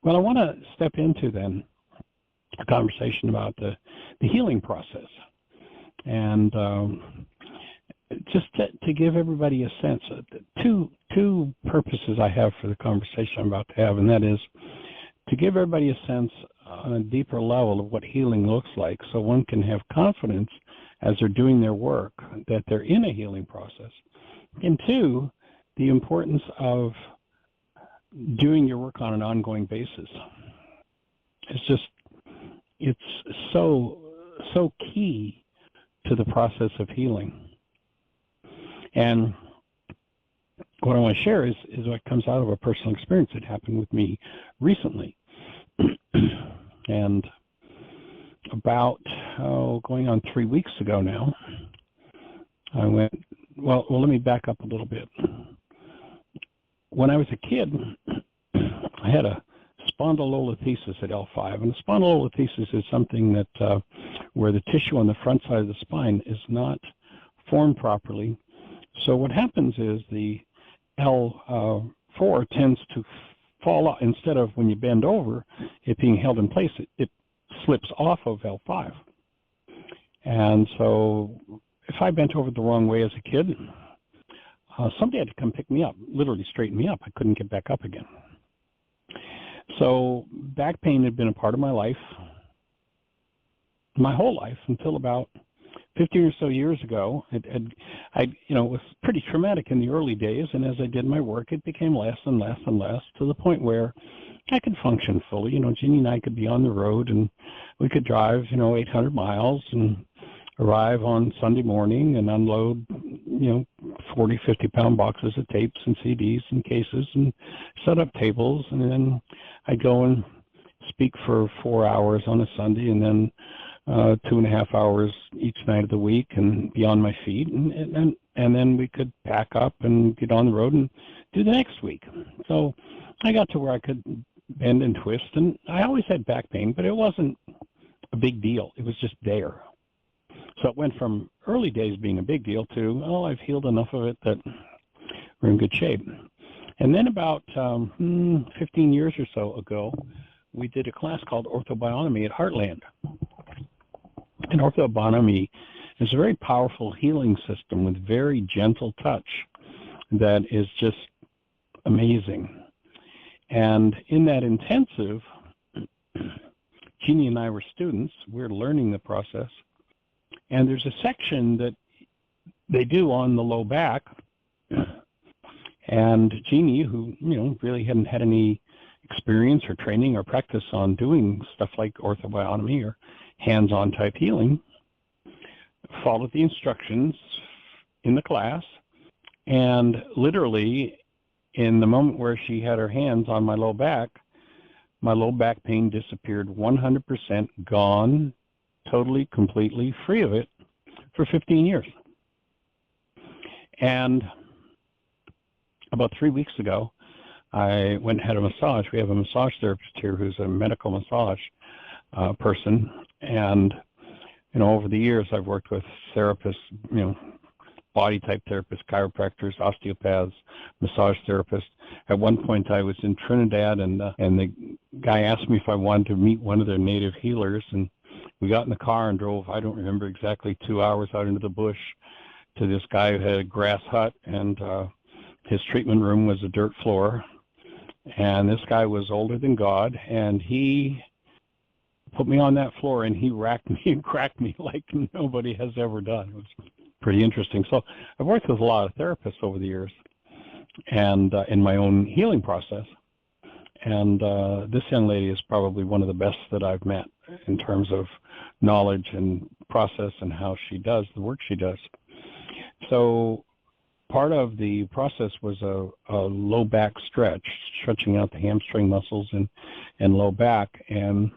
Well, I want to step into then a conversation about the healing process. And just to give everybody a sense, two purposes I have for the conversation I'm about to have, and that is to give everybody a sense on a deeper level of what healing looks like, so one can have confidence as they're doing their work that they're in a healing process. And two, the importance of doing your work on an ongoing basis. It's so key to the process of healing. And what I want to share is what comes out of a personal experience that happened with me recently. And about, going on 3 weeks ago now, I went, well, let me back up a little bit. When I was a kid, I had a spondylolisthesis at L5, and a spondylolisthesis is something that where the tissue on the front side of the spine is not formed properly. So what happens is the L4 tends to fall out. Instead of when you bend over, it being held in place, it slips off of L5. And so if I bent over the wrong way as a kid, somebody had to come pick me up, literally straighten me up. I couldn't get back up again. So back pain had been a part of my life, my whole life, until about 15 or so years ago. It was pretty traumatic in the early days, and as I did my work, it became less and less and less, to the point where I could function fully. Jeanie and I could be on the road, and we could drive, 800 miles and arrive on Sunday morning and unload, 40, 50-pound boxes of tapes and CDs and cases and set up tables. And then I'd go and speak for 4 hours on a Sunday, and then 2.5 hours each night of the week, and be on my feet. And then we could pack up and get on the road and do the next week. So I got to where I could bend and twist, and I always had back pain, but it wasn't a big deal. It was just there. So it went from early days being a big deal to, I've healed enough of it that we're in good shape. And then about 15 years or so ago, we did a class called Orthobionomy at Heartland. And Orthobionomy is a very powerful healing system with very gentle touch that is just amazing. And in that intensive, Jeanie and I were students. We're learning the process. And there's a section that they do on the low back. And Jeanie, who, really hadn't had any experience or training or practice on doing stuff like orthobionomy or hands-on type healing, followed the instructions in the class, and literally in the moment where she had her hands on my low back pain disappeared, 100% gone, totally, completely free of it for 15 years. And about 3 weeks ago, I went and had a massage. We have a massage therapist here who's a medical massage person. And, over the years, I've worked with therapists, body type therapists, chiropractors, osteopaths, massage therapists. At one point, I was in Trinidad, and the guy asked me if I wanted to meet one of their native healers. And we got in the car and drove, I don't remember exactly, 2 hours out into the bush to this guy who had a grass hut, and his treatment room was a dirt floor. And this guy was older than God, and he put me on that floor, and he racked me and cracked me like nobody has ever done. It was pretty interesting. So I've worked with a lot of therapists over the years, and in my own healing process. And this young lady is probably one of the best that I've met in terms of knowledge and process and how she does the work she does. So part of the process was a low back stretch, stretching out the hamstring muscles and low back. And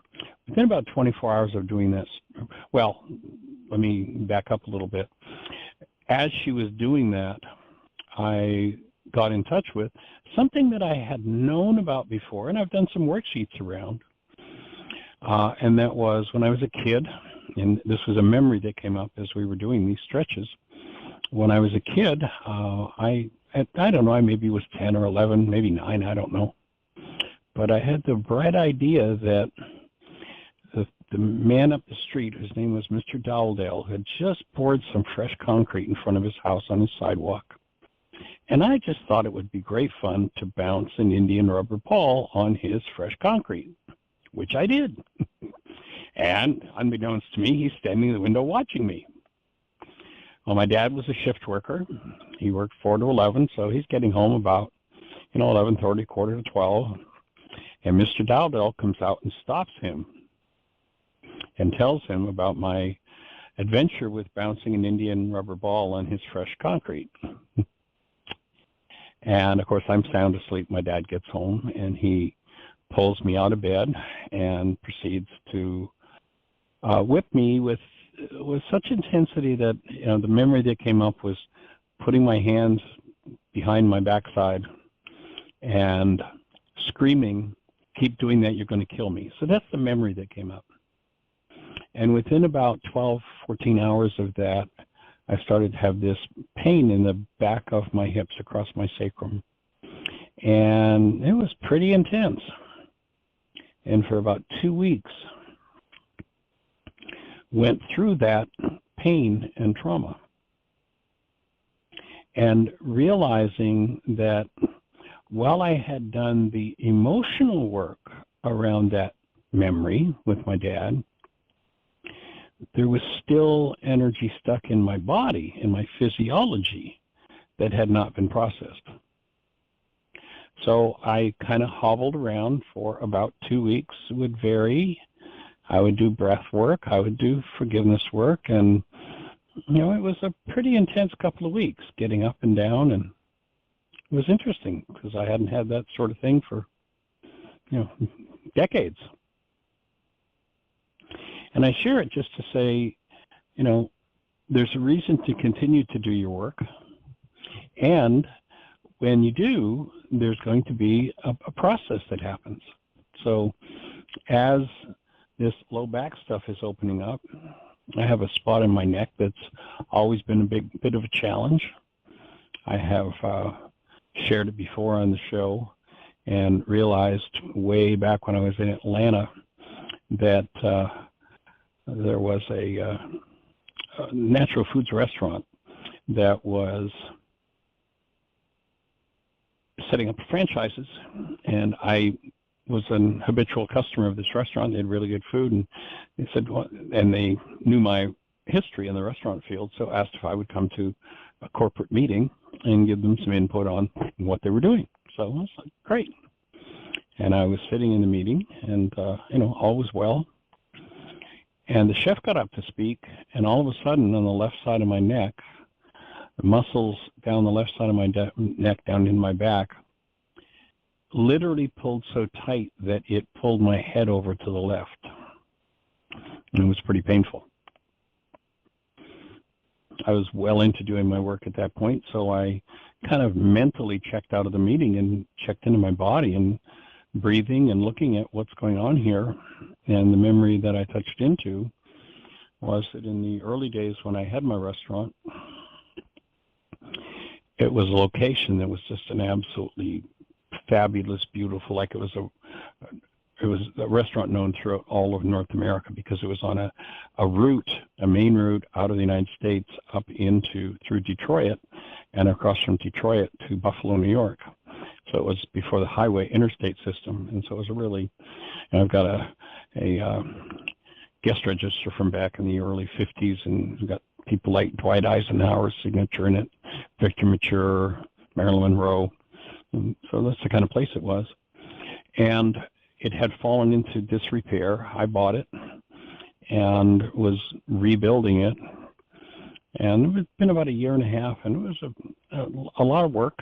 within about 24 hours of doing this, well, let me back up a little bit. As she was doing that, I got in touch with something that I had known about before, and I've done some worksheets around. And that was when I was a kid, and this was a memory that came up as we were doing these stretches. When I was a kid, I don't know, I maybe was 10 or 11, maybe 9, I don't know. but I had the bright idea that the man up the street, whose name was Mr. Dowdell, had just poured some fresh concrete in front of his house on his sidewalk. And I just thought it would be great fun to bounce an Indian rubber ball on his fresh concrete, which I did. And unbeknownst to me, he's standing in the window watching me. Well, my dad was a shift worker. He worked 4 to 11, so he's getting home about 11:30, quarter to 12. And Mr. Dowdell comes out and stops him and tells him about my adventure with bouncing an Indian rubber ball on his fresh concrete. And of course, I'm sound asleep. My dad gets home and he pulls me out of bed and proceeds to whip me with such intensity that the memory that came up was putting my hands behind my backside and screaming, "Keep doing that, you're going to kill me." So that's the memory that came up. And within about 12, 14 hours of that, I started to have this pain in the back of my hips across my sacrum. And it was pretty intense. And for about 2 weeks, went through that pain and trauma. And realizing that while I had done the emotional work around that memory with my dad, there was still energy stuck in my body, in my physiology, that had not been processed. So I kind of hobbled around for about 2 weeks. It would vary. I would do breath work. I would do forgiveness work. And, it was a pretty intense couple of weeks, getting up and down. And it was interesting because I hadn't had that sort of thing for, decades. And I share it just to say, there's a reason to continue to do your work. And when you do, there's going to be a process that happens. So as this low back stuff is opening up, I have a spot in my neck that's always been a bit of a challenge. I have shared it before on the show and realized way back when I was in Atlanta that there was a natural foods restaurant that was setting up franchises, and I was an habitual customer of this restaurant. They had really good food, and they said, and they knew my history in the restaurant field, so asked if I would come to a corporate meeting and give them some input on what they were doing. So I was like, great. And I was sitting in the meeting, and all was well. And the chef got up to speak, and all of a sudden, on the left side of my neck, the muscles down the left side of my neck, down in my back, literally pulled so tight that it pulled my head over to the left. And it was pretty painful. I was well into doing my work at that point, so I kind of mentally checked out of the meeting and checked into my body and breathing and looking at what's going on here. And the memory that I touched into was that in the early days when I had my restaurant, it was a location that was just an absolutely fabulous, beautiful, like it was a restaurant known throughout all of North America because it was on a route, a main route out of the United States up through Detroit and across from Detroit to Buffalo, New York. So it was before the highway interstate system. And so it was I've got a guest register from back in the early 50s, and we've got people like Dwight Eisenhower's signature in it, Victor Mature, Marilyn Monroe. And so that's the kind of place it was. And it had fallen into disrepair. I bought it and was rebuilding it. And it had been about a year and a half, and it was a lot of work,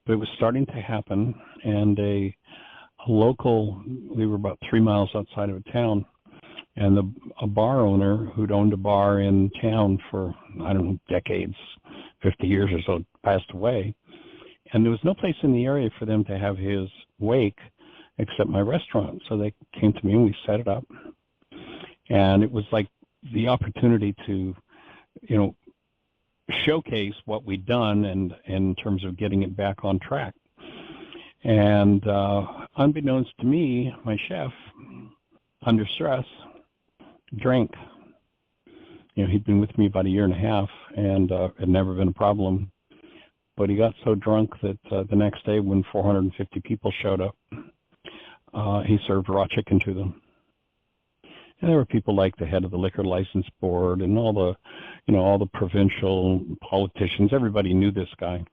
but it was starting to happen. And we were about 3 miles outside of a town, and a bar owner who'd owned a bar in town for, I don't know, decades, 50 years or so, passed away. And there was no place in the area for them to have his wake except my restaurant. So they came to me and we set it up. And it was like the opportunity to, showcase what we'd done and in terms of getting it back on track. And unbeknownst to me, my chef, under stress, drank. He'd been with me about a year and a half, and had never been a problem. But he got so drunk that the next day, when 450 people showed up, he served raw chicken to them. And there were people like the head of the liquor license board and all the provincial politicians. Everybody knew this guy.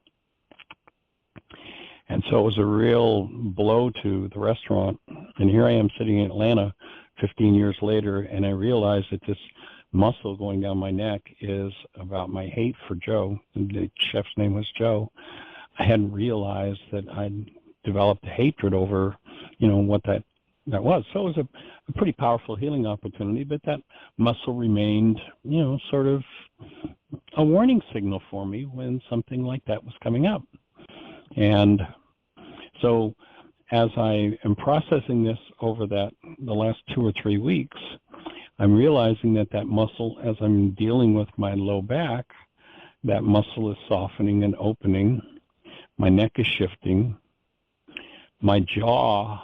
And so it was a real blow to the restaurant. And here I am sitting in Atlanta 15 years later, and I realized that this muscle going down my neck is about my hate for Joe. The chef's name was Joe. I hadn't realized that I'd developed a hatred over, what that was. So it was a pretty powerful healing opportunity, but that muscle remained, sort of a warning signal for me when something like that was coming up. And so as I am processing this over the last 2 or 3 weeks, I'm realizing that muscle, as I'm dealing with my low back, that muscle is softening and opening. My neck is shifting. My jaw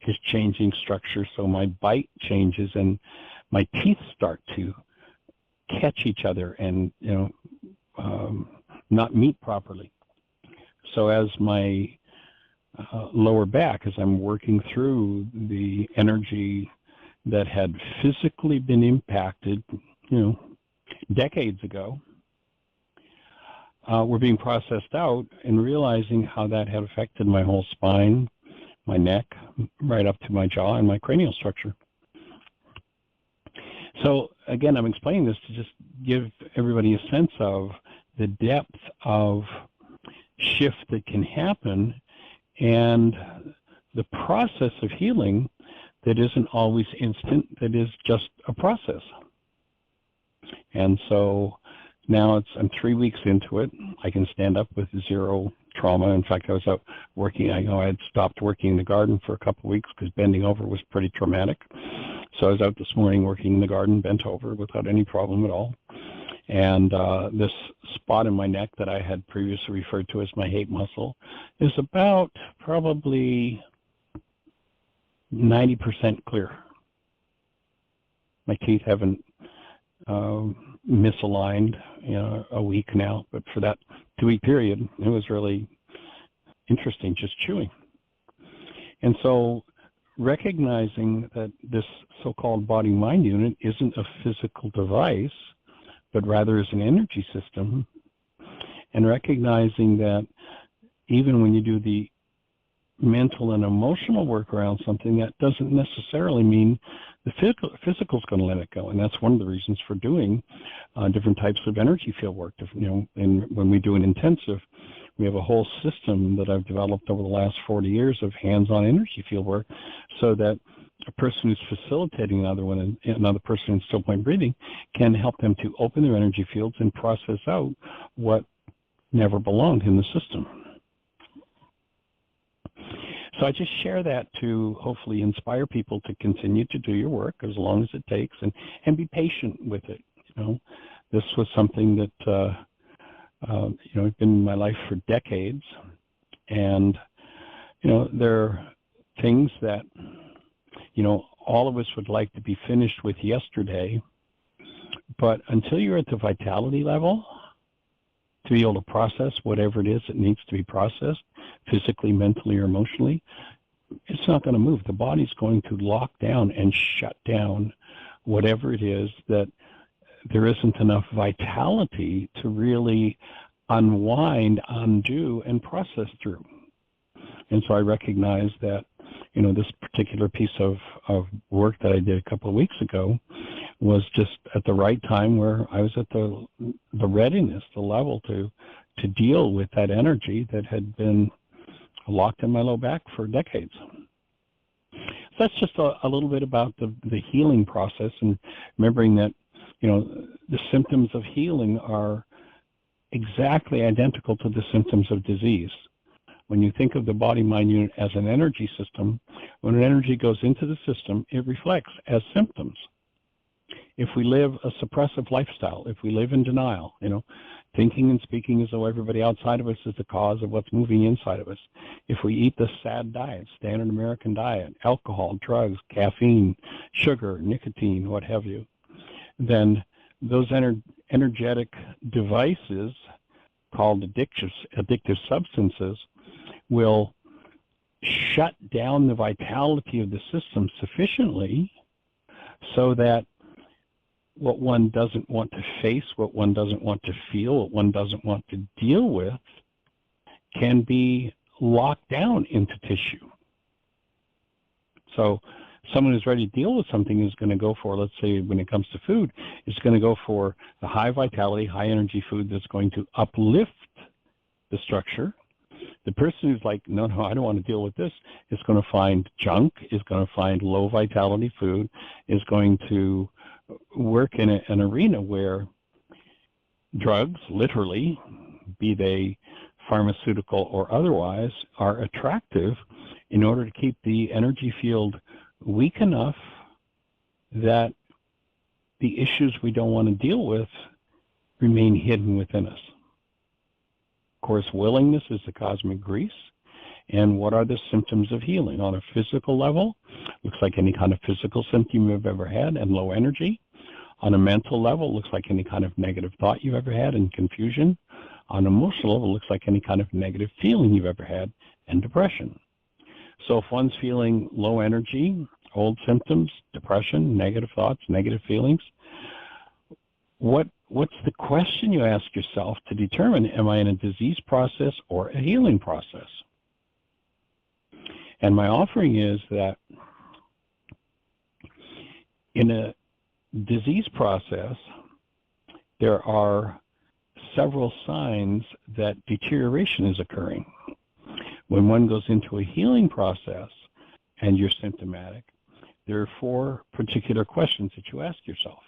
is changing structure, so my bite changes and my teeth start to catch each other and not meet properly. So as my lower back, as I'm working through the energy that had physically been impacted, decades ago, were being processed out, and realizing how that had affected my whole spine, my neck, right up to my jaw and my cranial structure. So again, I'm explaining this to just give everybody a sense of the depth of shift that can happen, and the process of healing that isn't always instant, that is just a process. And so now I'm 3 weeks into it. I can stand up with zero trauma. In fact, I was out working. I know I had stopped working in the garden for a couple of weeks because bending over was pretty traumatic. So I was out this morning working in the garden, bent over without any problem at all. And this spot in my neck that I had previously referred to as my hate muscle is about probably 90% clear. My teeth haven't misaligned a week now, but for that 2-week period, it was really interesting just chewing. And so recognizing that this so-called body-mind unit isn't a physical device, but rather is an energy system, and recognizing that even when you do the mental and emotional work around something, that doesn't necessarily mean the physical is going to let it go. And that's one of the reasons for doing different types of energy field work. And when we do an intensive, we have a whole system that I've developed over the last 40 years of hands-on energy field work, so that a person who's facilitating another person in still point breathing can help them to open their energy fields and process out what never belonged in the system. So I just share that to hopefully inspire people to continue to do your work as long as it takes, and be patient with it. This was something that has been in my life for decades, and there are things that all of us would like to be finished with yesterday, but until you're at the vitality level to be able to process whatever it is that needs to be processed, physically, mentally, or emotionally, it's not going to move. The body's going to lock down and shut down whatever it is that there isn't enough vitality to really unwind, undo, and process through. And so I recognize that, this particular piece of work that I did a couple of weeks ago was just at the right time, where I was at the readiness, the level to deal with that energy that had been locked in my low back for decades. So that's just a little bit about the healing process, and remembering that, the symptoms of healing are exactly identical to the symptoms of disease. When you think of the body-mind unit as an energy system, when an energy goes into the system, it reflects as symptoms. if we live a suppressive lifestyle, if we live in denial, thinking and speaking as though everybody outside of us is the cause of what's moving inside of us, if we eat the SAD diet, standard American diet, alcohol, drugs, caffeine, sugar, nicotine, what have you, then those energetic devices called addictive substances will shut down the vitality of the system sufficiently so that what one doesn't want to face, what one doesn't want to feel, what one doesn't want to deal with can be locked down into tissue. So someone who's ready to deal with something is going to go for, let's say when it comes to food, is going to go for the high vitality, high energy food that's going to uplift the structure. The person who's like, no, I don't want to deal with this, is going to find junk, is going to find low vitality food, is going to work in an arena where drugs, literally, be they pharmaceutical or otherwise, are attractive in order to keep the energy field weak enough that the issues we don't want to deal with remain hidden within us. Of course, willingness is the cosmic grease. And what are the symptoms of healing? On a physical level, looks like any kind of physical symptom you've ever had and low energy. On a mental level, looks like any kind of negative thought you've ever had and confusion. On an emotional level, looks like any kind of negative feeling you've ever had and depression. So if one's feeling low energy, old symptoms, depression, negative thoughts, negative feelings, what's the question you ask yourself to determine, am I in a disease process or a healing process? And my offering is that in a disease process, there are several signs that deterioration is occurring. When one goes into a healing process and you're symptomatic, there are 4 particular questions that you ask yourself.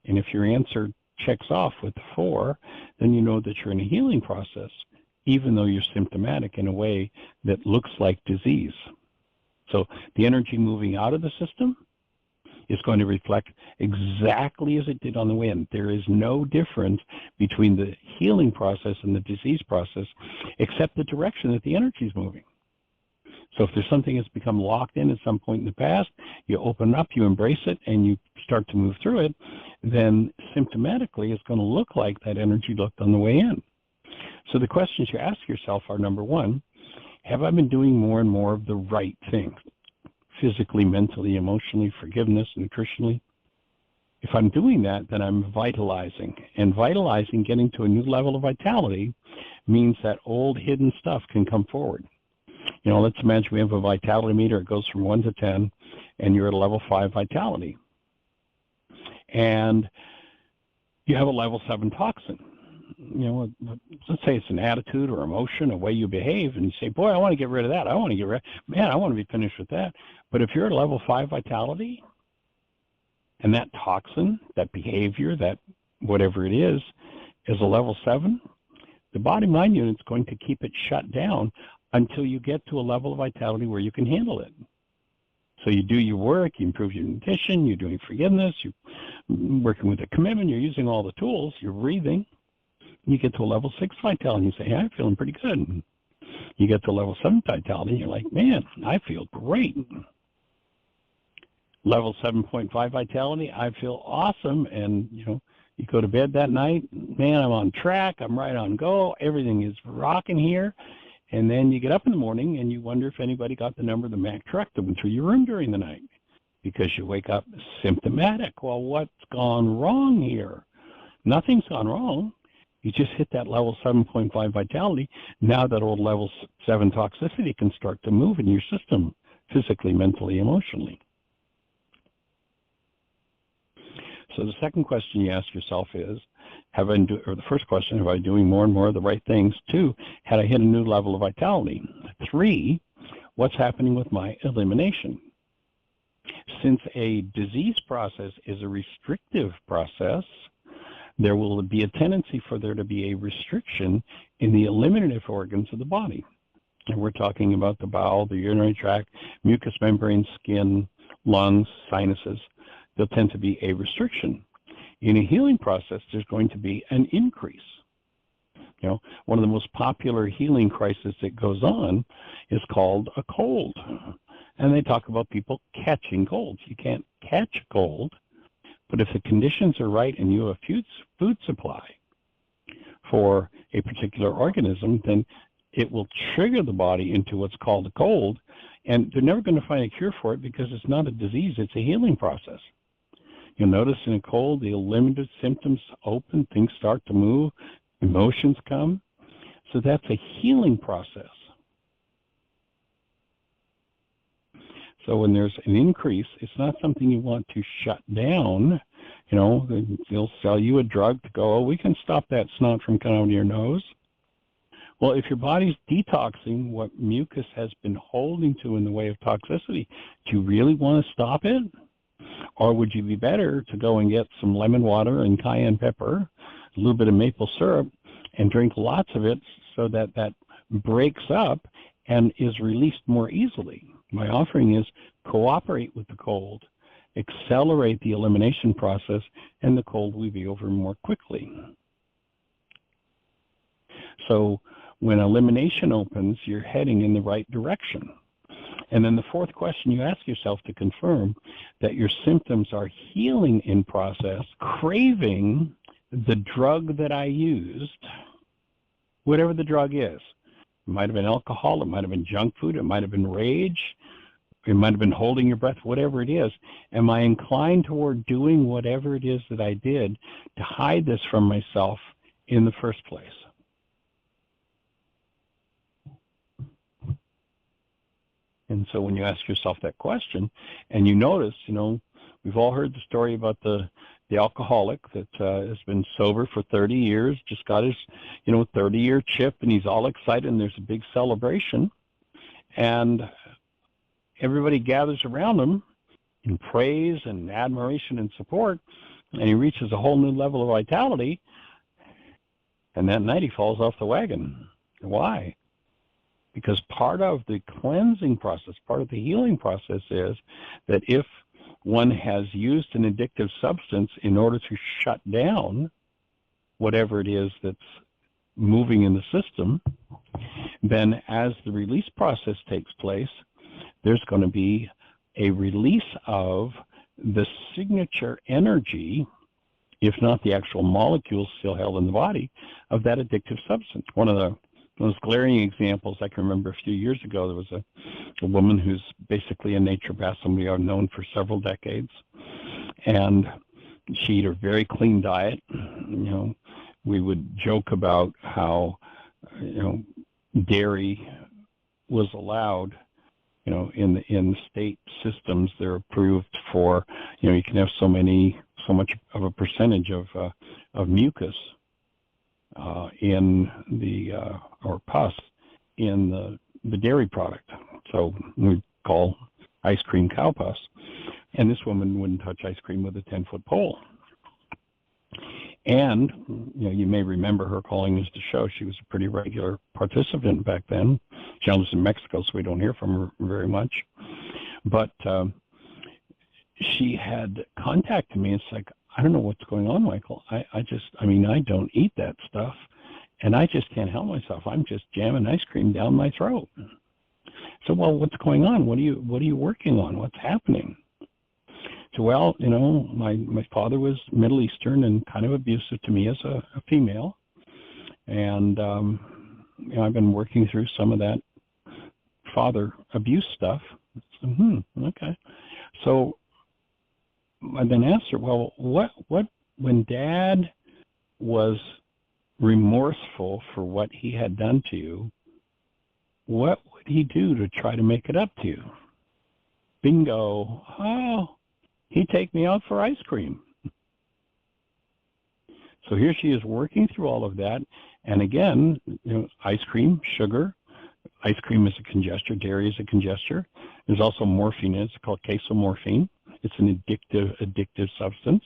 And if your answer checks off with 4, then you know that you're in a healing process, even though you're symptomatic in a way that looks like disease. So the energy moving out of the system is going to reflect exactly as it did on the way in. There is no difference between the healing process and the disease process, except the direction that the energy is moving. So if there's something that's become locked in at some point in the past, you open up, you embrace it, and you start to move through it, then symptomatically it's going to look like that energy looked on the way in. So the questions you ask yourself are, number 1, have I been doing more and more of the right things? Physically, mentally, emotionally, forgiveness, nutritionally. If I'm doing that, then I'm vitalizing. And vitalizing, getting to a new level of vitality, means that old hidden stuff can come forward. Let's imagine we have a vitality meter. It goes from 1 to 10, and you're at a level 5 vitality. And you have a level 7 toxin. Let's say it's an attitude or emotion, a way you behave, and you say, boy, I want to get rid of that. I want to be finished with that. But if you're at level 5 vitality, and that toxin, that behavior, that whatever it is a level 7, the body-mind unit's going to keep it shut down until you get to a level of vitality where you can handle it. So you do your work, you improve your nutrition, you're doing forgiveness, you're working with a commitment, you're using all the tools, you're breathing. You get to a level 6 vitality and you say, hey, I'm feeling pretty good. You get to level 7 vitality and you're like, man, I feel great. Level 7.5 vitality, I feel awesome. And, you go to bed that night, man, I'm on track, I'm right on go, everything is rocking here. And then you get up in the morning and you wonder if anybody got the number of the Mack truck that went through your room during the night, because you wake up symptomatic. Well, what's gone wrong here? Nothing's gone wrong. You just hit that level 7.5 vitality. Now that old level 7 toxicity can start to move in your system, physically, mentally, emotionally. So the second question you ask yourself is, the first question, have I doing more and more of the right things? 2, had I hit a new level of vitality? 3, what's happening with my elimination? Since a disease process is a restrictive process, there will be a tendency for there to be a restriction in the eliminative organs of the body. And we're talking about the bowel, the urinary tract, mucous membrane, skin, lungs, sinuses. there'll tend to be a restriction. In a healing process, there's going to be an increase. One of the most popular healing crises that goes on is called a cold. And they talk about people catching colds. You can't catch a cold, but if the conditions are right and you have food supply for a particular organism, then it will trigger the body into what's called a cold, and they're never going to find a cure for it because it's not a disease, it's a healing process. You'll notice in a cold, the limited symptoms open, things start to move, emotions come. So that's a healing process. So when there's an increase, it's not something you want to shut down. They'll sell you a drug to go, we can stop that snot from coming out of your nose. Well, if your body's detoxing what mucus has been holding to in the way of toxicity, do you really want to stop it? Or would you be better to go and get some lemon water and cayenne pepper, a little bit of maple syrup, and drink lots of it so that that breaks up and is released more easily? My offering is cooperate with the cold, accelerate the elimination process, and the cold will be over more quickly. So when elimination opens, you're heading in the right direction. And then the fourth question you ask yourself to confirm that your symptoms are healing in process, craving the drug that I used, whatever the drug is. It might have been alcohol, it might have been junk food, it might have been rage, it might have been holding your breath, whatever it is. Am I inclined toward doing whatever it is that I did to hide this from myself in the first place? And so when you ask yourself that question, and you notice, we've all heard the story about the alcoholic that has been sober for 30 years, just got his, 30-year chip, and he's all excited, and there's a big celebration. And everybody gathers around him in praise and admiration and support, and he reaches a whole new level of vitality, and that night he falls off the wagon. Why? Because part of the cleansing process, part of the healing process is that if one has used an addictive substance in order to shut down whatever it is that's moving in the system, then as the release process takes place, there's going to be a release of the signature energy, if not the actual molecules still held in the body, of that addictive substance. One of the most glaring examples I can remember a few years ago, there was a woman who's basically a naturopath, somebody I've known for several decades, and she ate a very clean diet. We would joke about how, dairy was allowed, in the state systems. They're approved for, you can have so much of a percentage of mucus in the or pus in the dairy product. So we call ice cream cow pus. And this woman wouldn't touch ice cream with a 10-foot pole. And you may remember her calling us to show. She was a pretty regular participant back then. She lives in Mexico, so we don't hear from her very much. But she had contacted me. It's like, I don't know what's going on, Michael. I don't eat that stuff, and I just can't help myself. I'm just jamming ice cream down my throat. So, well, what's going on? What are you working on? What's happening? So, well, my father was Middle Eastern and kind of abusive to me as a female, and I've been working through some of that father abuse stuff. So, okay. So I then asked her, well, what when Dad was remorseful for what he had done to you, what would he do to try to make it up to you? Bingo. Oh, he'd take me out for ice cream. So here she is working through all of that. And again, ice cream, sugar. Ice cream is a congester. Dairy is a congester. There's also morphine. It's called casomorphine. It's an addictive substance.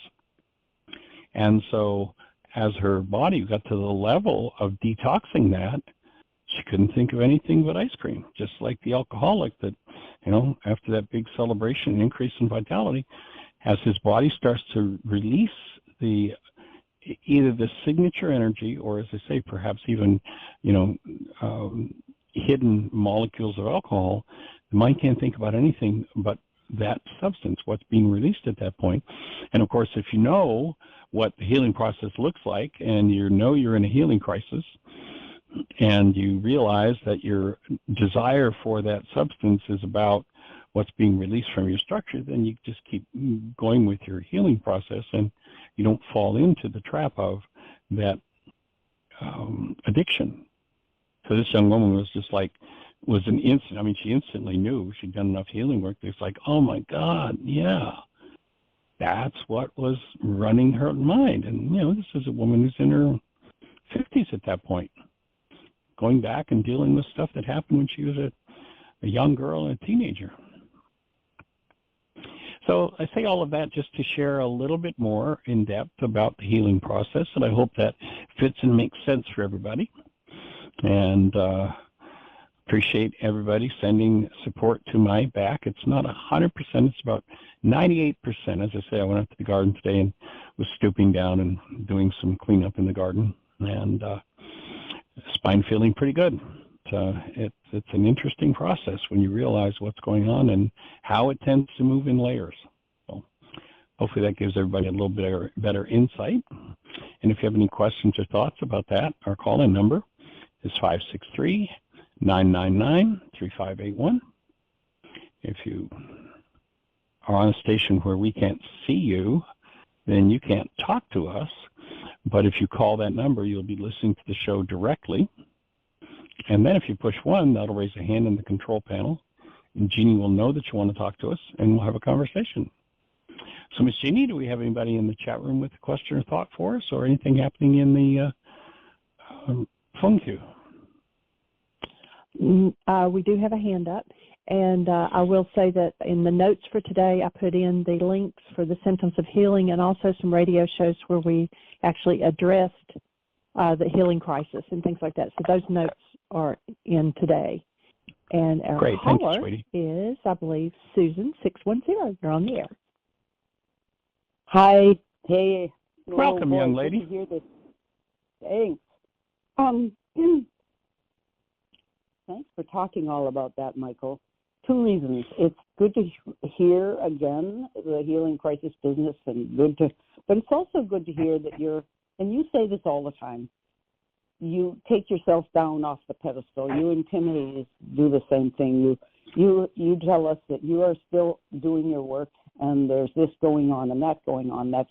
And so as her body got to the level of detoxing that, she couldn't think of anything but ice cream, just like the alcoholic that, after that big celebration, increase in vitality, as his body starts to release either the signature energy, or as I say, perhaps even, hidden molecules of alcohol, the mind can't think about anything but that substance, what's being released at that point. And of course, if you know what the healing process looks like, and you know you're in a healing crisis, and you realize that your desire for that substance is about what's being released from your structure, then you just keep going with your healing process, and you don't fall into the trap of that addiction. So this young woman was an instant. I mean, she instantly knew she'd done enough healing work. It's like, oh my God, yeah, that's what was running her mind. And this is a woman who's in her 50s at that point, going back and dealing with stuff that happened when she was a young girl and a teenager. So I say all of that just to share a little bit more in depth about the healing process, and I hope that fits and makes sense for everybody. And appreciate everybody sending support to my back. It's not 100%, it's about 98%. As I say, I went out to the garden today and was stooping down and doing some cleanup in the garden, and spine feeling pretty good. It's an interesting process when you realize what's going on and how it tends to move in layers. So hopefully that gives everybody a little bit better insight. And if you have any questions or thoughts about that, our call-in number is 563-999-3581. If you are on a station where we can't see you, then you can't talk to us. But if you call that number, you'll be listening to the show directly. And then if you push 1, that'll raise a hand in the control panel, and Jeanie will know that you want to talk to us, and we'll have a conversation. So, Miss Jeanie, do we have anybody in the chat room with a question or thought for us, or anything happening in the phone queue? We do have a hand up, and I will say that in the notes for today, I put in the links for the symptoms of healing and also some radio shows where we actually addressed the healing crisis and things like that. So those notes are in today. And our caller is, I believe, Susan 610. You're on the air. Hi. Hey. Welcome, young lady. Good to hear this. Thanks. Thanks for talking all about that, Michael. 2 reasons. It's good to hear again the healing crisis business, but it's also good to hear that and you say this all the time, you take yourself down off the pedestal. You and Timothy do the same thing. You tell us that you are still doing your work, and there's this going on and that going on. That's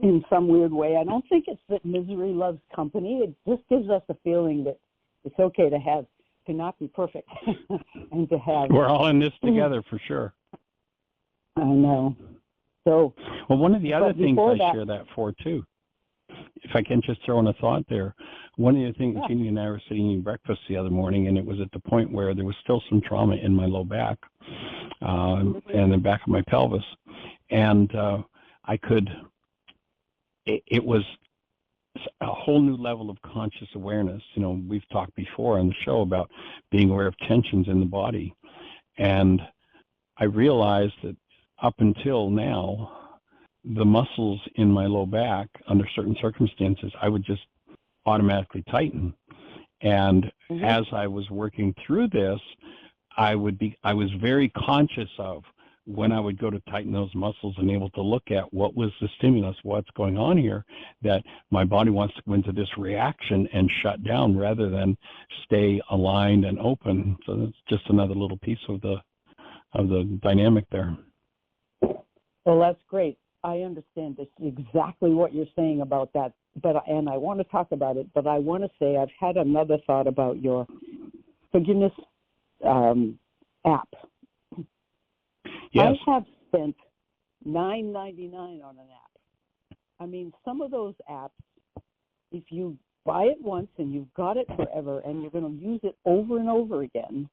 in some weird way. I don't think it's that misery loves company. It just gives us a feeling that it's okay to not be perfect and to have. We're all in this together for sure. I know. So, well, one of the other things I share that for too, if I can just throw in a thought there, one of the things, Jeanie and I were sitting eating breakfast the other morning, and it was at the point where there was still some trauma in my low back and the back of my pelvis, and it was a whole new level of conscious awareness. We've talked before on the show about being aware of tensions in the body, and I realized that up until now, the muscles in my low back, under certain circumstances, I would just automatically tighten. And as I was working through this, I was very conscious of when I would go to tighten those muscles and able to look at what was the stimulus, what's going on here, that my body wants to go into this reaction and shut down rather than stay aligned and open. So that's just another little piece of the dynamic there. Well, that's great. I understand this exactly what you're saying about that, and I want to talk about it, but I want to say I've had another thought about your forgiveness app. Yes. I have spent $9.99 on an app. I mean, some of those apps, if you buy it once and you've got it forever and you're going to use it over and over again,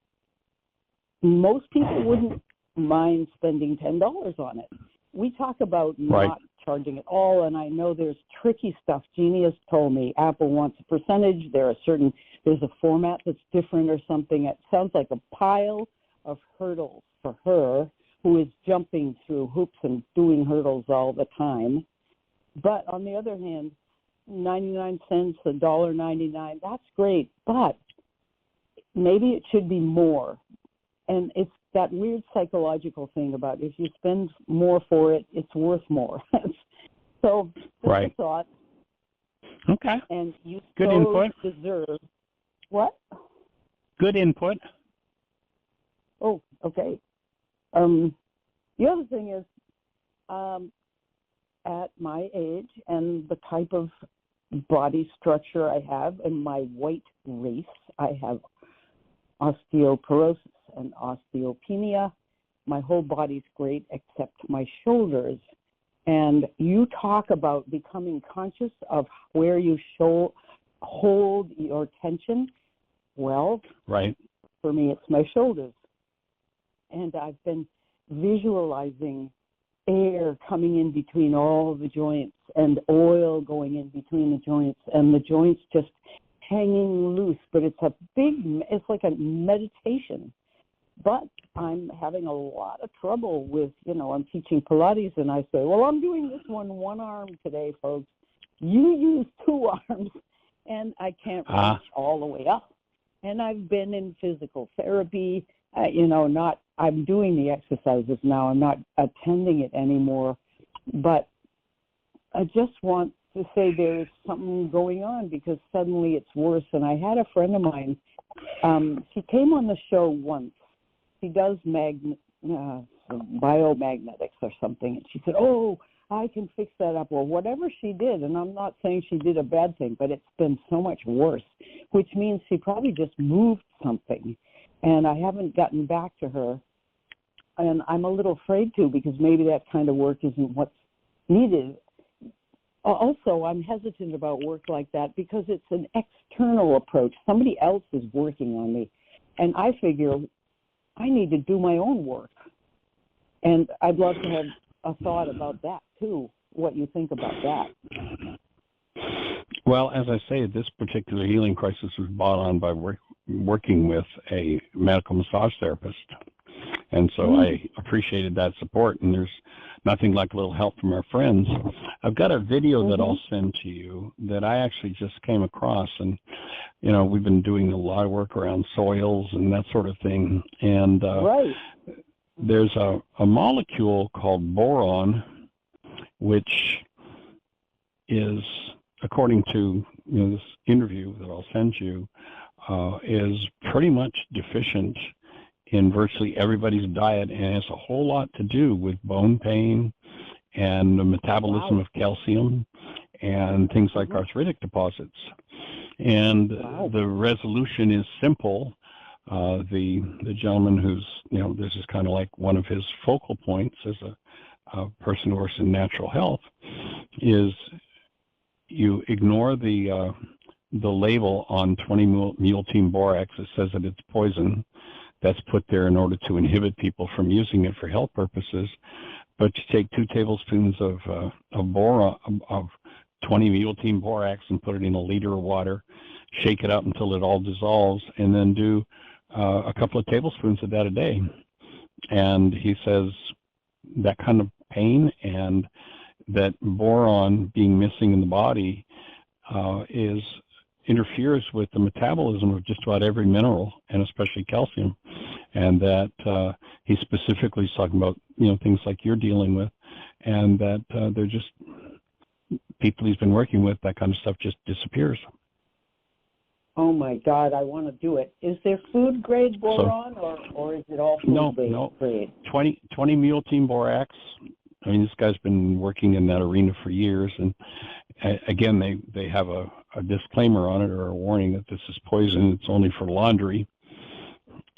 most people wouldn't mind spending $10 on it. We talk about not charging at all, and I know there's tricky stuff. Jeanie has told me Apple wants a percentage. There's a format that's different or something. It sounds like a pile of hurdles for her, who is jumping through hoops and doing hurdles all the time. But on the other hand, 99 cents, $1.99, that's great, but maybe it should be more. And it's that weird psychological thing about if you spend more for it, it's worth more. So just right. a thought. Okay. And you good so input. deserve what? Good input. Oh, okay. The other thing is, at my age and the type of body structure I have and my white race, I have osteoporosis and osteopenia. My whole body's great except my shoulders. And you talk about becoming conscious of where you hold your tension. Well, right. For me, it's my shoulders. And I've been visualizing air coming in between all the joints and oil going in between the joints and the joints just hanging loose. But it's like a meditation. But I'm having a lot of trouble with, I'm teaching Pilates and I say, well, I'm doing this one arm today, folks. You use 2 arms, and I can't reach all the way up. And I've been in physical therapy, I'm doing the exercises now. I'm not attending it anymore. But I just want to say there's something going on because suddenly it's worse. And I had a friend of mine, she came on the show once. She does biomagnetics or something. And she said, oh, I can fix that up. Well, whatever she did, and I'm not saying she did a bad thing, but it's been so much worse, which means she probably just moved something. And I haven't gotten back to her. And I'm a little afraid to because maybe that kind of work isn't what's needed. Also, I'm hesitant about work like that because it's an external approach. Somebody else is working on me. And I figure I need to do my own work. And I'd love to have a thought about that, too, what you think about that. Well, as I say, this particular healing crisis was brought on by working with a medical massage therapist. And so I appreciated that support, and there's nothing like a little help from our friends. I've got a video that I'll send to you that I actually just came across, and, we've been doing a lot of work around soils and that sort of thing. And there's a molecule called boron, which is, according to this interview that I'll send you, is pretty much deficient in virtually everybody's diet, and has a whole lot to do with bone pain and the metabolism of calcium and things like arthritic deposits. And the resolution is simple. The gentleman who's, this is kind of like one of his focal points as a person who works in natural health, is you ignore the label on 20 team borax that says that it's poison. That's put there in order to inhibit people from using it for health purposes. But you take 2 tablespoons of boron, of 20 team borax, and put it in a liter of water, shake it up until it all dissolves, and then do a couple of tablespoons of that a day. And he says that kind of pain and that boron being missing in the body interferes with the metabolism of just about every mineral, and especially calcium. And that he specifically is talking about, things like you're dealing with, and that they're just people he's been working with, that kind of stuff just disappears. Oh my God, I want to do it. Is there food grade boron, or is it all food grade? 20 mule team borax. I mean, this guy's been working in that arena for years, and again, they have a disclaimer on it, or a warning that this is poison. It's only for laundry.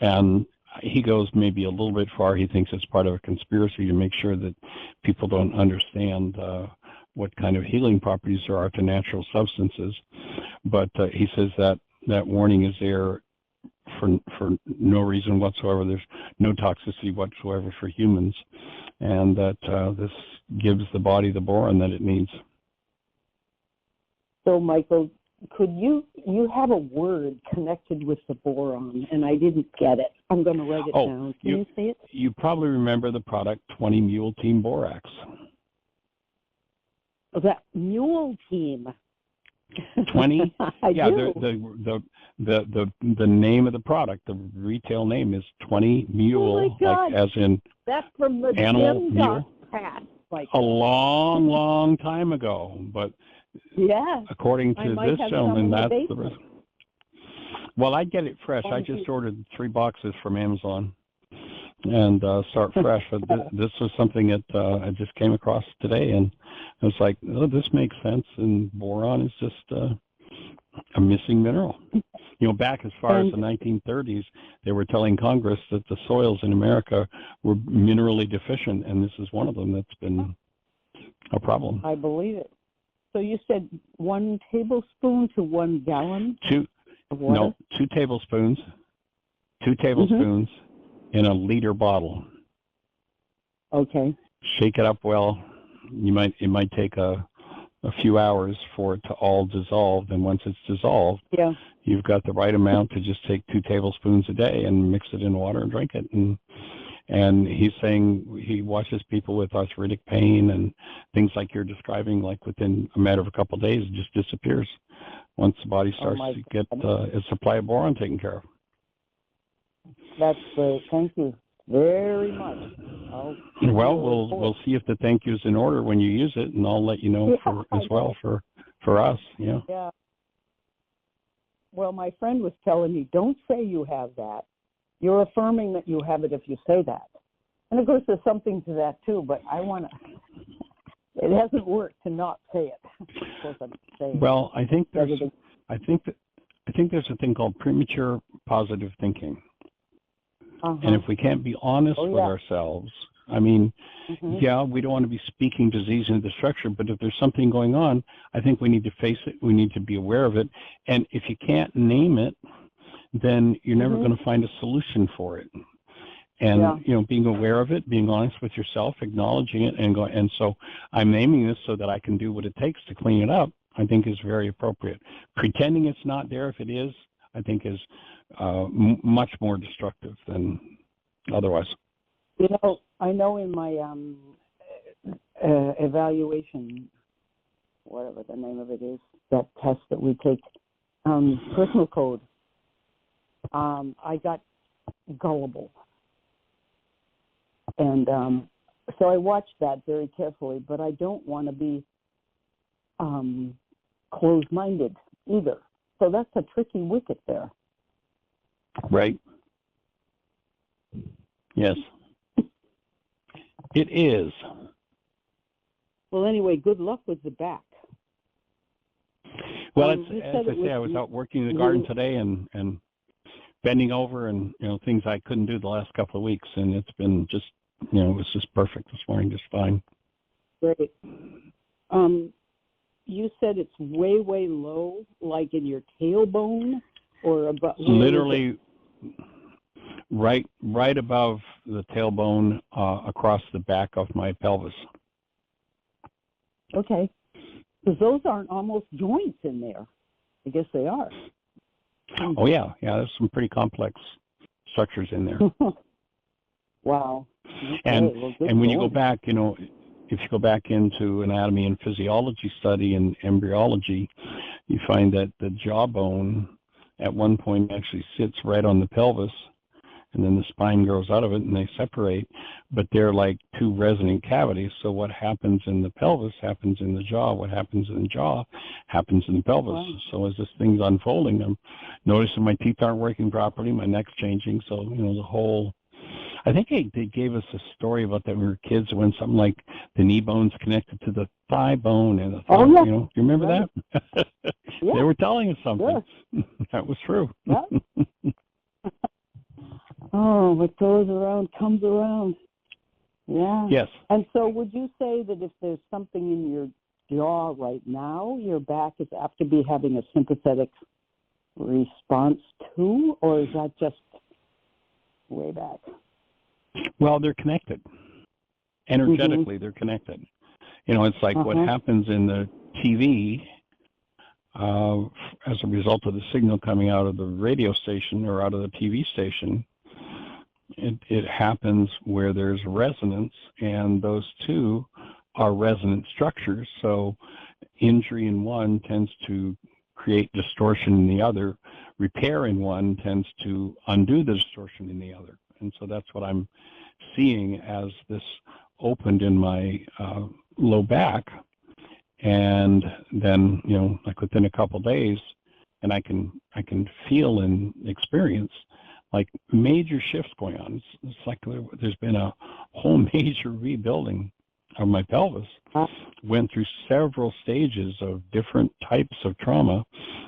And he goes maybe a little bit far. He thinks it's part of a conspiracy to make sure that people don't understand what kind of healing properties there are to natural substances. But he says that warning is there for no reason whatsoever. There's no toxicity whatsoever for humans, and that this gives the body the boron that it needs. So, Michael, you have a word connected with the boron, and I didn't get it. I'm going to write it down. Can you say it? You probably remember the product 20 Mule Team Borax. That Mule Team. 20. I yeah, do. the name of the product, the retail name is 20 Mule, Oh my God. like as in That's from the animal Jim mule. Past, like A long time ago, but yeah. according to this gentleman, that's the risk. Well, I get it fresh. I just ordered 3 boxes from Amazon and start fresh. But this was something that I just came across today, and I was like, oh, this makes sense. And boron is just a missing mineral. You know, back as far as the 1930s, they were telling Congress that the soils in America were minerally deficient, and this is one of them that's been a problem. I believe it. So you said 1 tablespoon to 1 gallon? 2 tablespoons. 2 tablespoons in a liter bottle. Okay. Shake it up well. It might take a few hours for it to all dissolve, and once it's dissolved, you've got the right amount to just take 2 tablespoons a day and mix it in water and drink it. And he's saying he watches people with arthritic pain and things like you're describing, like within a matter of a couple of days, it just disappears once the body starts to get its supply of boron taken care of. That's great. Thank you very much. Well, we'll see if the thank you's in order when you use it, and I'll let you know for us. Yeah. Yeah. Well, my friend was telling me, don't say you have that. You're affirming that you have it if you say that. And of course, there's something to that too. But it hasn't worked to not say it. Of course, I'm saying. Well, I think there's a thing called premature positive thinking. And if we can't be honest with ourselves, I mean, we don't want to be speaking disease into the structure, but if there's something going on, I think we need to face it. We need to be aware of it. And if you can't name it, then you're never going to find a solution for it. And, being aware of it, being honest with yourself, acknowledging it, and so I'm naming this so that I can do what it takes to clean it up, I think is very appropriate. Pretending it's not there if it is, I think is much more destructive than otherwise. You know, I know in my evaluation, whatever the name of it is, that test that we take, personal code, I got gullible. And so I watched that very carefully, but I don't want to be closed-minded either. So that's a tricky wicket there. Right. Yes. It is. Well, anyway, good luck with the back. Well, as I say, I was out working in the garden today and bending over and, things I couldn't do the last couple of weeks. And it's been just, it was just perfect this morning, just fine. Great. You said it's way, way low, like in your tailbone or above? Literally right above the tailbone, across the back of my pelvis. Okay. Because those aren't almost joints in there. I guess they are. Oh, yeah. Yeah, there's some pretty complex structures in there. Wow. Okay. And when you go back, if you go back into anatomy and physiology study and embryology, you find that the jawbone at one point actually sits right on the pelvis, and then the spine grows out of it and they separate, but they're like 2 resonant cavities. So what happens in the pelvis happens in the jaw. What happens in the jaw happens in the pelvis. Wow. So as this thing's unfolding, I'm noticing my teeth aren't working properly, my neck's changing. So, the whole, I think they gave us a story about that when we were kids, when something like the knee bone's connected to the thigh bone and the thigh, you remember that? Yeah. They were telling us something. Yeah. That was true. Yeah. Oh, what goes around comes around. Yeah. Yes. And so would you say that if there's something in your jaw right now, your back is apt to be having a sympathetic response to, or is that just way back? Well, they're connected. Energetically, they're connected. It's like what happens in the TV as a result of the signal coming out of the radio station or out of the TV station. It happens where there's resonance, and those two are resonant structures. So injury in one tends to create distortion in the other. Repair in one tends to undo the distortion in the other. And so that's what I'm seeing as this opened in my low back. And then, like within a couple of days, and I can feel and experience like major shifts going on. It's like there's been a whole major rebuilding of my pelvis. Went through several stages of different types of trauma,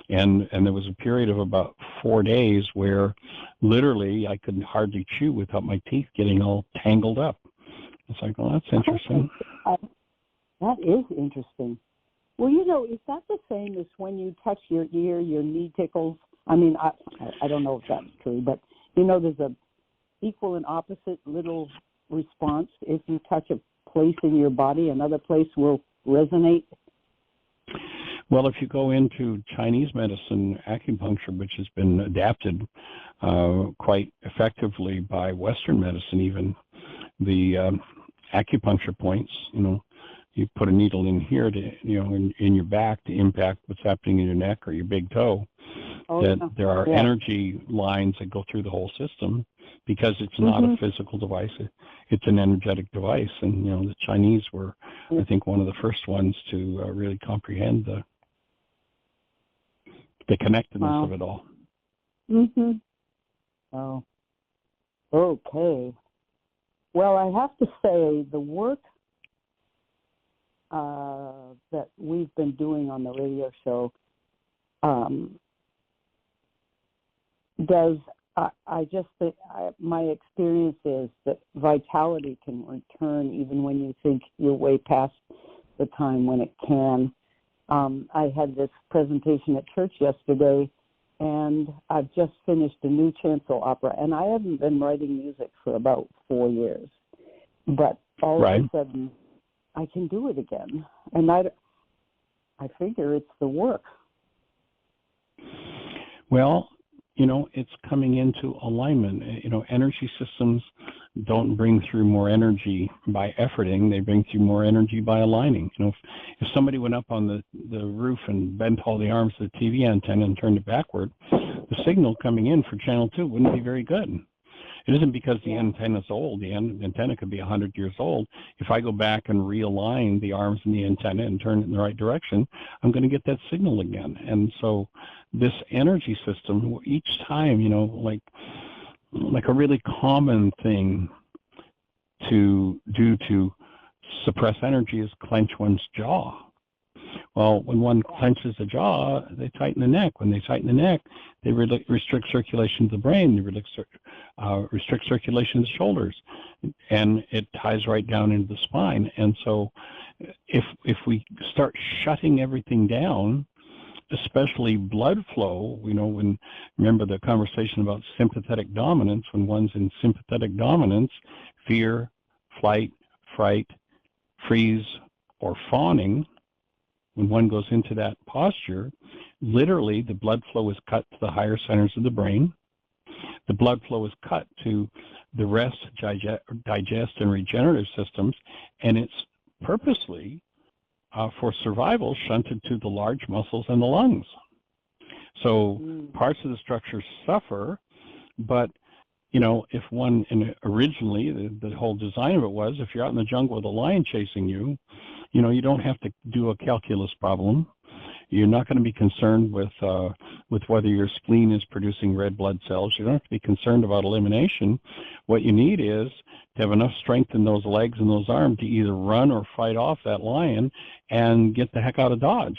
and there was a period of about 4 days where literally I could hardly chew without my teeth getting all tangled up. It's like, well, that's interesting. That is interesting. Well, is that the same as when you touch your ear, your knee tickles? I mean, I don't know if that's true, but there's a equal and opposite little response. If you touch a place in your body, another place will resonate. Well, if you go into Chinese medicine, acupuncture, which has been adapted quite effectively by Western medicine, even the acupuncture points, you put a needle in here to, in your back to impact what's happening in your neck or your big toe. There are energy lines that go through the whole system because it's not a physical device. It's an energetic device. And, the Chinese were, I think, one of the first ones to really comprehend the connectedness of it all. Oh, okay. Well, I have to say the work that we've been doing on the radio show I just think my experience is that vitality can return even when you think you're way past the time when it can. I had this presentation at church yesterday, and I've just finished a new chancel opera, and I haven't been writing music for about 4 years. But all of a sudden, I can do it again. And I figure it's the work. Well, it's coming into alignment. Energy systems don't bring through more energy by efforting. They bring through more energy by aligning. If somebody went up on the roof and bent all the arms of the TV antenna and turned it backward, the signal coming in for channel 2 wouldn't be very good. It isn't because the antenna's old. The antenna could be 100 years old. If I go back and realign the arms and the antenna and turn it in the right direction, I'm going to get that signal again. And so this energy system, each time, like a really common thing to do to suppress energy is clench one's jaw. Well, when one clenches the jaw, they tighten the neck. When they tighten the neck, they restrict circulation to the brain. They restrict circulation to the shoulders, and it ties right down into the spine. And so if we start shutting everything down, especially blood flow, remember the conversation about sympathetic dominance. When one's in sympathetic dominance, fear, flight, fright, freeze, or fawning, when one goes into that posture, literally the blood flow is cut to the higher centers of the brain. The blood flow is cut to the rest, digest, and regenerative systems, and it's purposely, for survival, shunted to the large muscles and the lungs. So parts of the structure suffer, but if one, and originally the whole design of it was, if you're out in the jungle with a lion chasing you, you don't have to do a calculus problem. You're not going to be concerned with whether your spleen is producing red blood cells. You don't have to be concerned about elimination. What you need is to have enough strength in those legs and those arms to either run or fight off that lion and get the heck out of Dodge.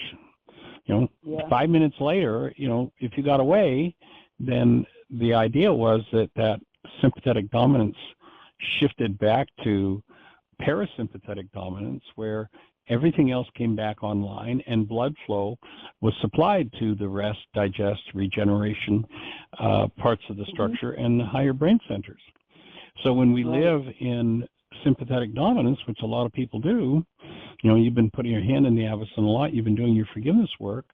5 minutes later, if you got away, then the idea was that sympathetic dominance shifted back to parasympathetic dominance, where everything else came back online and blood flow was supplied to the rest, digest, regeneration parts of the structure and the higher brain centers. So when we live in sympathetic dominance, which a lot of people do, you've been putting your hand in the avicen a lot, you've been doing your forgiveness work,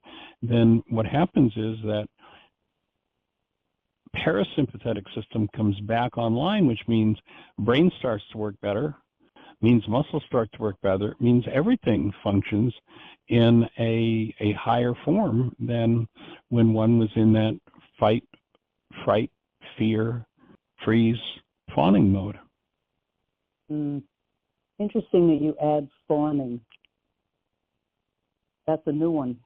then what happens is that parasympathetic system comes back online, which means brain starts to work better, means muscles start to work better, means everything functions in a higher form than when one was in that fight, fright, fear, freeze, fawning mode. Interesting that you add fawning. That's a new one.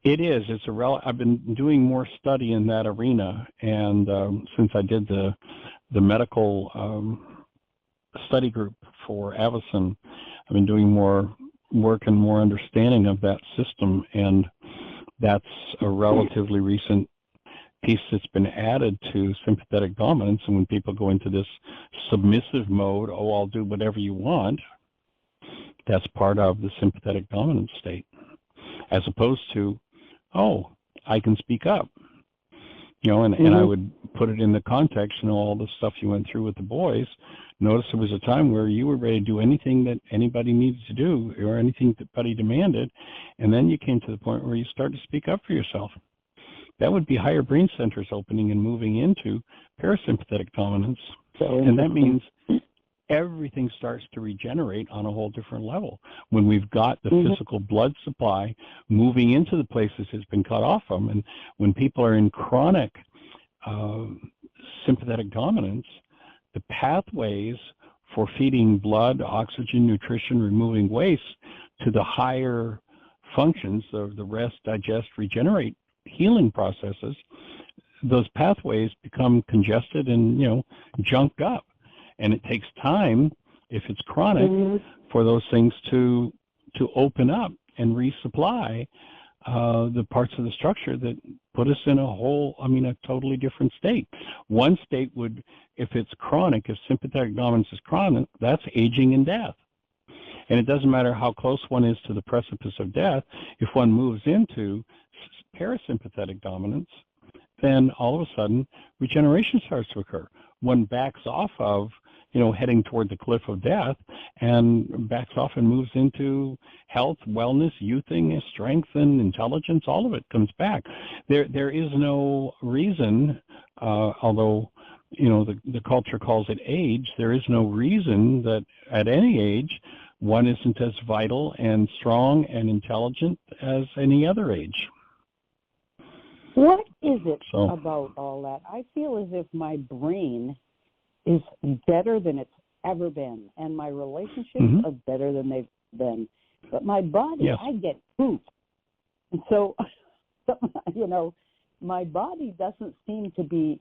It is. It's I've been doing more study in that arena, and since I did the medical study group for avicen, I've been doing more work and more understanding of that system, and that's a relatively recent piece that's been added to sympathetic dominance. And when people go into this submissive mode, oh, I'll do whatever you want, that's part of the sympathetic dominance state, as opposed to, oh, I can speak up. And I would put it in the context, all the stuff you went through with the boys. Notice there was a time where you were ready to do anything that anybody needed to do or anything that anybody demanded, and then you came to the point where you started to speak up for yourself. That would be higher brain centers opening and moving into parasympathetic dominance. And that means everything starts to regenerate on a whole different level. When we've got the physical blood supply moving into the places it's been cut off from, and when people are in chronic sympathetic dominance, the pathways for feeding blood, oxygen, nutrition, removing waste to the higher functions of the rest, digest, regenerate, healing processes, those pathways become congested and junked up. And it takes time, if it's chronic, for those things to open up and resupply the parts of the structure that put us in a totally different state. One state would, if it's chronic, if sympathetic dominance is chronic, that's aging and death. And it doesn't matter how close one is to the precipice of death, if one moves into parasympathetic dominance, then all of a sudden regeneration starts to occur. One backs off of heading toward the cliff of death and backs off and moves into health, wellness, youthing, strength, and intelligence. All of it comes back. There is no reason, although the culture calls it age, there is no reason that at any age one isn't as vital and strong and intelligent as any other age. What is it about all that? I feel as if my brain is better than it's ever been, and my relationships are better than they've been. But my body, I get pooped. And so, my body doesn't seem to be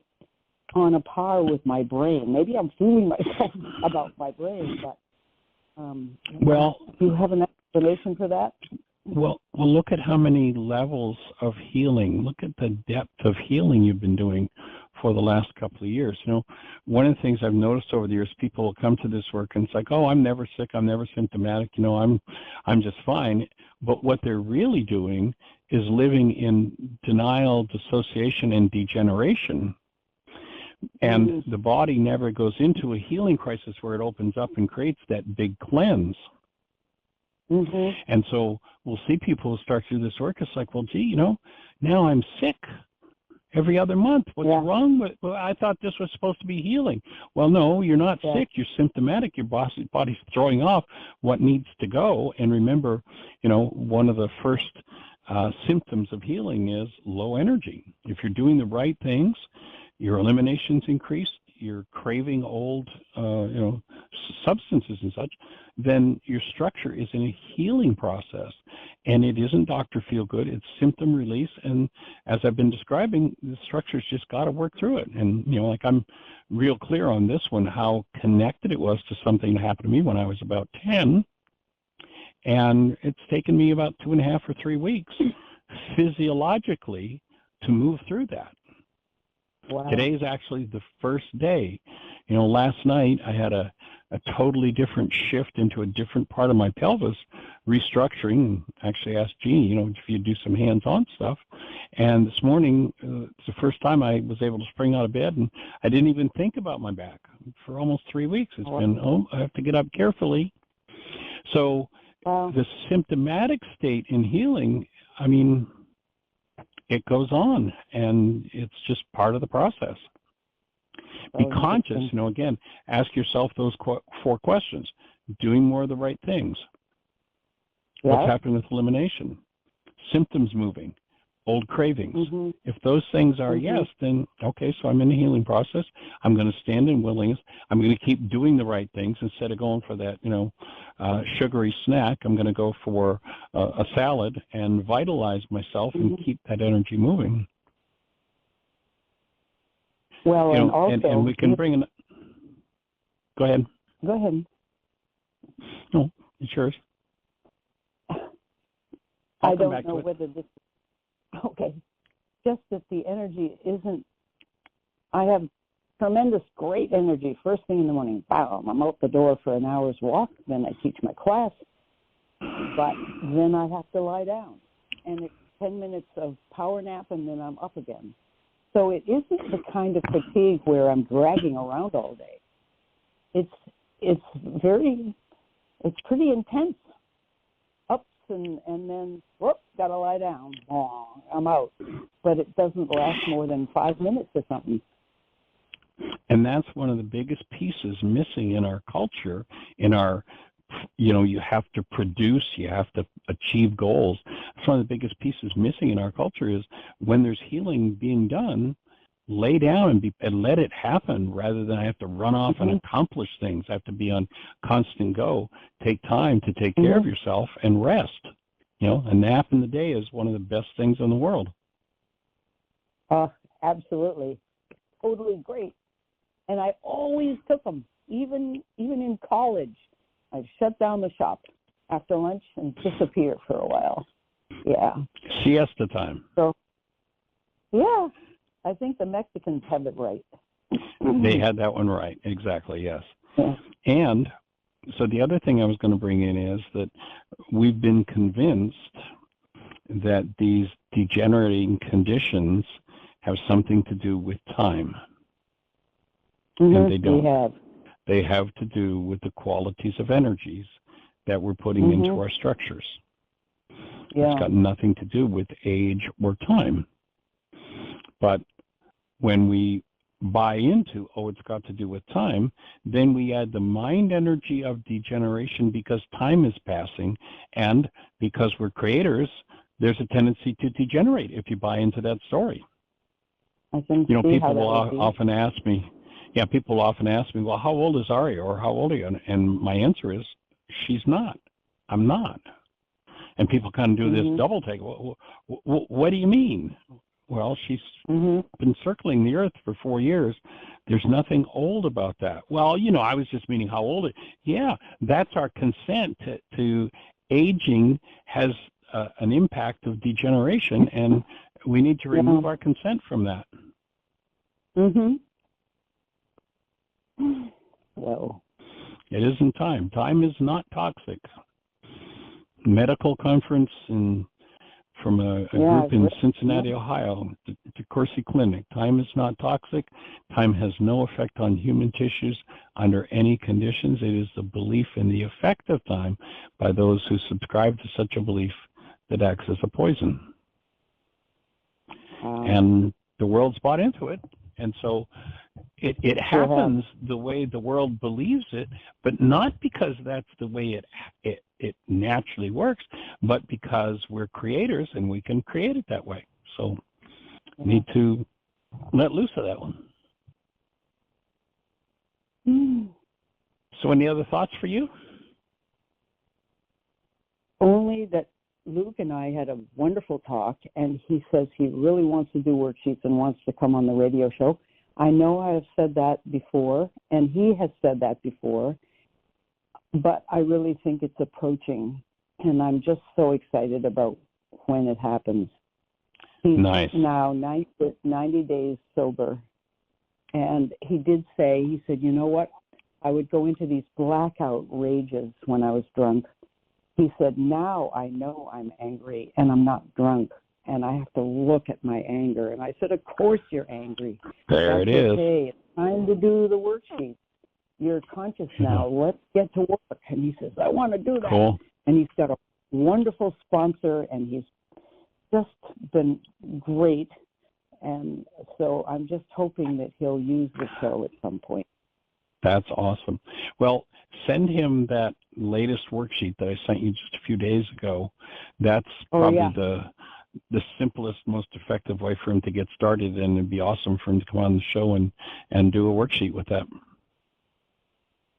on a par with my brain. Maybe I'm fooling myself about my brain, but do you have an explanation for that? Well, look at how many levels of healing. Look at the depth of healing you've been doing for the last couple of years. One of the things I've noticed over the years, people will come to this work and it's like, oh, I'm never sick, I'm never symptomatic, I'm just fine. But what they're really doing is living in denial, dissociation, and degeneration. And the body never goes into a healing crisis where it opens up and creates that big cleanse. And so we'll see people who start to do this work. It's like, well, gee, now I'm sick every other month. What's wrong with? Well, I thought this was supposed to be healing. Well, no, you're not sick. You're symptomatic. Your body's throwing off what needs to go. And remember, one of the first symptoms of healing is low energy. If you're doing the right things, your eliminations increase, you're craving old, substances and such, then your structure is in a healing process. And it isn't Dr. Feel-Good, it's symptom release. And as I've been describing, the structure's just got to work through it. And, I'm real clear on this one, how connected it was to something that happened to me when I was about 10. And it's taken me about 2.5 or 3 weeks physiologically to move through that. Wow. Today is actually the first day. Last night I had a totally different shift into a different part of my pelvis, restructuring. Actually asked Jeanie, if you'd do some hands-on stuff. And this morning, it's the first time I was able to spring out of bed, and I didn't even think about my back for almost 3 weeks. It's been, I have to get up carefully. So the symptomatic state in healing, I mean, it goes on, and it's just part of the process. Be conscious, again, ask yourself those 4 questions. Doing more of the right things. What's happening with elimination? Symptoms moving. Old cravings. If those things are yes, then okay, so I'm in the healing process. I'm going to stand in willingness. I'm going to keep doing the right things instead of going for that, sugary snack. I'm going to go for a salad and vitalize myself and keep that energy moving. Well, and also, and we can bring in. Go ahead. Go ahead. No, it's yours. I don't know whether this. Okay, just that the energy isn't. I have tremendous, great energy first thing in the morning. Bam! I'm out the door for an hour's walk. Then I teach my class, but then I have to lie down, and it's 10 minutes of power nap, and then I'm up again. So it isn't the kind of fatigue where I'm dragging around all day. It's pretty intense. Ups and then, whoop, gotta lie down. Oh, I'm out. But it doesn't last more than 5 minutes or something. And that's one of the biggest pieces missing in our culture, in our, you have to produce, you have to achieve goals. That's one of the biggest pieces missing in our culture is when there's healing being done, lay down and let it happen rather than I have to run off and accomplish things. I have to be on constant go. Take time to take care of yourself and rest. A nap in the day is one of the best things in the world. Absolutely. Totally great. And I always took them, even in college. I'd shut down the shop after lunch and disappear for a while. Yeah. Siesta time. So, yeah, I think the Mexicans have it right. They had that one right. Exactly, yes. Yeah. And so the other thing I was going to bring in is that we've been convinced that these degenerating conditions have something to do with time. And they don't. They have to do with the qualities of energies that we're putting into our structures. Yeah. It's got nothing to do with age or time. But when we buy into, it's got to do with time, then we add the mind energy of degeneration because time is passing, and because we're creators, there's a tendency to degenerate if you buy into that story. I think people will often ask me, well, how old is Aria, or how old are you? And my answer is, she's not. I'm not. And people kind of do this double take. What do you mean? Well, she's been circling the earth for 4 years. There's nothing old about that. Well, I was just meaning how old it. Yeah, that's our consent to aging has an impact of degeneration, and we need to remove our consent from that. Well, it isn't time. Time is not toxic. Medical conference from a group in Cincinnati, Ohio, the Corsi Clinic. Time is not toxic. Time has no effect on human tissues under any conditions. It is the belief in the effect of time by those who subscribe to such a belief that acts as a poison. And the world's bought into it. And so it happens the way the world believes it, but not because that's the way it naturally works, but because we're creators and we can create it that way. So we need to let loose of that one. So any other thoughts for you? Only that Luke and I had a wonderful talk, and he says he really wants to do worksheets and wants to come on the radio show. I know I have said that before, and he has said that before, but I really think it's approaching, and I'm just so excited about when it happens. He's now 90 days sober, and he did say, he said, you know what, I would go into these blackout rages when I was drunk. He said, now I know I'm angry and I'm not drunk, and I have to look at my anger. And I said, of course you're angry. There it is. Okay, it's time to do the worksheet. you're conscious now. Let's get to work. And he says, I want to do that. Cool. And he's got a wonderful sponsor, and he's just been great. And so I'm just hoping that he'll use the show at some point. That's awesome. Well, send him that latest worksheet that I sent you just a few days ago. That's probably the simplest, most effective way for him to get started, and it'd be awesome for him to come on the show and do a worksheet with that.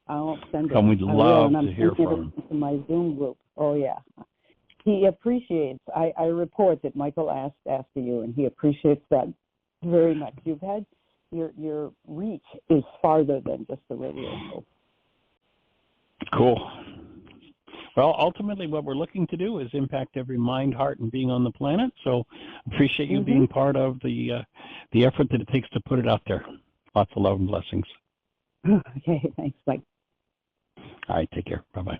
I'll send it. And we'd love to hear from him. In my Zoom group. Oh, yeah. He appreciates. I report that Michael asked after you, and he appreciates that very much. You've had your reach is farther than just the radio show. Cool. Well, ultimately, what we're looking to do is impact every mind, heart, and being on the planet. So, appreciate you being part of the effort that it takes to put it out there. Lots of love and blessings. Okay, thanks, Mike. All right, take care. Bye-bye.